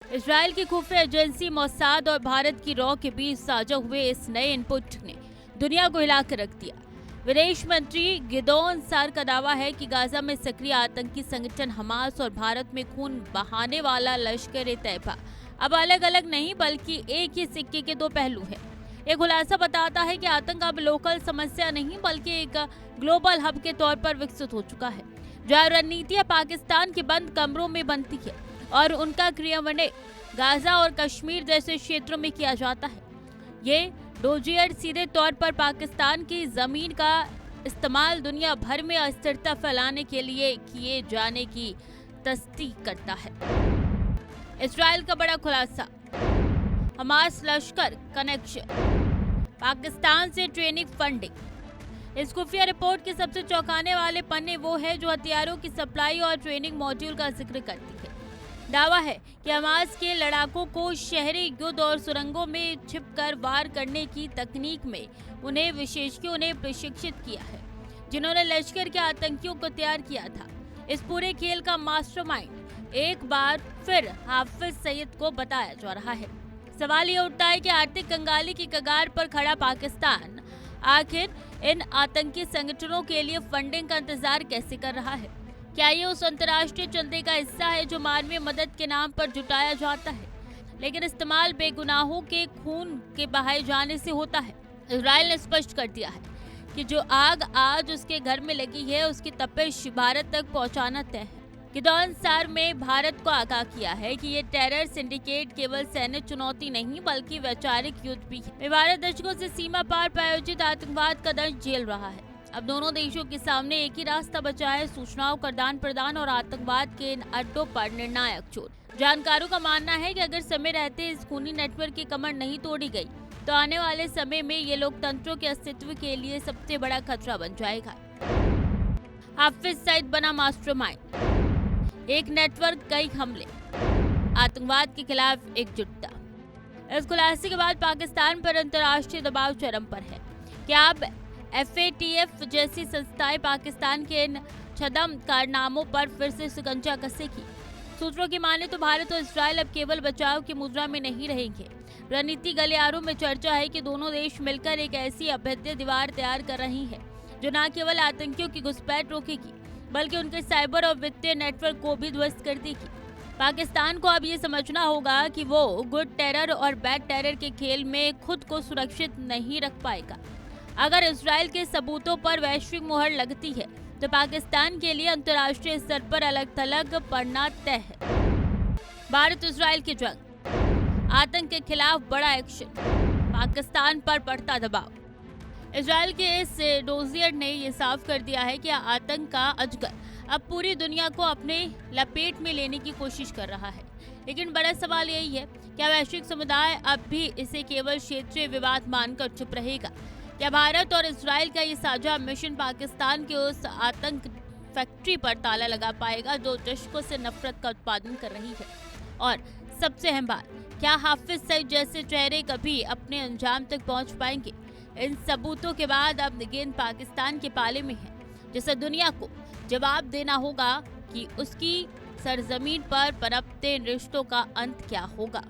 Israel की खुफिया agency Mossad और भारत की रॉ के बीच साझा हुए इस नए इनपुट ने दुनिया को हिलाकर रख दिया। विदेश मंत्री गिदोन सार का दावा है कि गाजा में सक्रिय आतंकी संगठन हमास और भारत में खून बहाने वाला लश्कर ए तैयबा अब अलग अलग नहीं बल्कि एक ही सिक्के के दो पहलू हैं। ये खुलासा बताता है कि आतंक अब लोकल समस्या नहीं बल्कि एक ग्लोबल हब के तौर पर विकसित हो चुका है, जहाँ रणनीतियां पाकिस्तान के बंद कमरों में बनती है और उनका क्रियान्वयन गाजा और कश्मीर जैसे क्षेत्रों में किया जाता है। ये डोजियर सीधे तौर पर पाकिस्तान की जमीन का इस्तेमाल दुनिया भर में अस्थिरता फैलाने के लिए किए जाने की तस्दीक करता है। इजराइल का बड़ा खुलासा, हमास लश्कर कनेक्शन, पाकिस्तान से ट्रेनिंग फंडिंग। इस खुफिया रिपोर्ट के सबसे चौंकाने वाले पन्ने वो है जो हथियारों की सप्लाई और ट्रेनिंग मॉड्यूल का जिक्र करती है। दावा है कि हमास के लड़ाकों को शहरी युद्ध और सुरंगों में छिपकर वार करने की तकनीक में उन्हें विशेषज्ञों ने प्रशिक्षित किया है, जिन्होंने लश्कर के आतंकियों को तैयार किया था। इस पूरे खेल का मास्टरमाइंड एक बार फिर हाफिज सईद को बताया जा रहा है। सवाल ये उठता है कि आर्थिक कंगाली की कगार पर खड़ा पाकिस्तान आखिर इन आतंकी संगठनों के लिए फंडिंग का इंतजार कैसे कर रहा है? क्या ये उस अंतर्राष्ट्रीय चंदे का हिस्सा है जो मानवीय मदद के नाम पर जुटाया जाता है, लेकिन इस्तेमाल बेगुनाहों के खून के बहाए जाने से होता है? इजराइल ने स्पष्ट कर दिया है कि जो आग आज उसके घर में लगी है उसकी तपिश भारत तक पहुंचाना तय है। गिदोन सार में भारत को आगाह किया है कि ये टेरर सिंडिकेट केवल सैन्य चुनौती नहीं बल्कि वैचारिक युद्ध भी है। भारत दशकों से सीमा पार प्रायोजित आतंकवाद का दंश झेल रहा है। अब दोनों देशों के सामने एक ही रास्ता बचा है, सूचनाओं का आदान प्रदान और आतंकवाद के इन अड्डों पर निर्णायक चोट। जानकारों का मानना है कि अगर समय रहते इस खूनी नेटवर्क की कमर नहीं तोड़ी गई तो आने वाले समय में ये लोकतंत्रों के अस्तित्व के लिए सबसे बड़ा खतरा बन जाएगा। हाफिज सईद बना मास्टरमाइंड, एक नेटवर्क कई हमले, आतंकवाद के खिलाफ एकजुटता। इस खुलासे के बाद पाकिस्तान पर अंतर्राष्ट्रीय दबाव चरम पर है। क्या अब FATF जैसी संस्थाएं पाकिस्तान के इन छद्म कारनामों पर फिर से शिकंजा कसेगी? सूत्रों की माने तो भारत और इजराइल अब केवल बचाव की मुद्रा में नहीं रहेंगे। रणनीति गलियारों में चर्चा है कि दोनों देश मिलकर एक ऐसी अभेद्य दीवार तैयार कर रही है जो न केवल आतंकियों की घुसपैठ रोकेगी बल्कि उनके साइबर और वित्तीय नेटवर्क को भी ध्वस्त कर देगी। पाकिस्तान को अब ये समझना होगा कि वो गुड टेरर और बैड टेरर के खेल में खुद को सुरक्षित नहीं रख पाएगा। अगर इजराइल के सबूतों पर वैश्विक मुहर लगती है तो पाकिस्तान के लिए अंतर्राष्ट्रीय स्तर पर अलग थलग पड़ना तय है। भारत इजराइल की जंग, आतंक के खिलाफ बड़ा एक्शन, पाकिस्तान पर पड़ता दबाव। इजराइल के इस डोजियर ने यह साफ कर दिया है कि आतंक का अजगर अब पूरी दुनिया को अपने लपेट में लेने की कोशिश कर रहा है। लेकिन बड़ा सवाल यही है, क्या वैश्विक समुदाय अब भी इसे केवल क्षेत्रीय विवाद मानकर चुप रहेगा? क्या भारत और इजराइल का ये साझा मिशन पाकिस्तान के उस आतंक फैक्ट्री पर ताला लगा पाएगा जो दशकों से नफरत का उत्पादन कर रही है? और सबसे अहम बात, क्या हाफिज सईद जैसे चेहरे कभी अपने अंजाम तक पहुंच पाएंगे? इन सबूतों के बाद अब गेंद पाकिस्तान के पाले में है, जिसे दुनिया को जवाब देना होगा कि उसकी सरजमीन पर पनपते रिश्तों का अंत क्या होगा।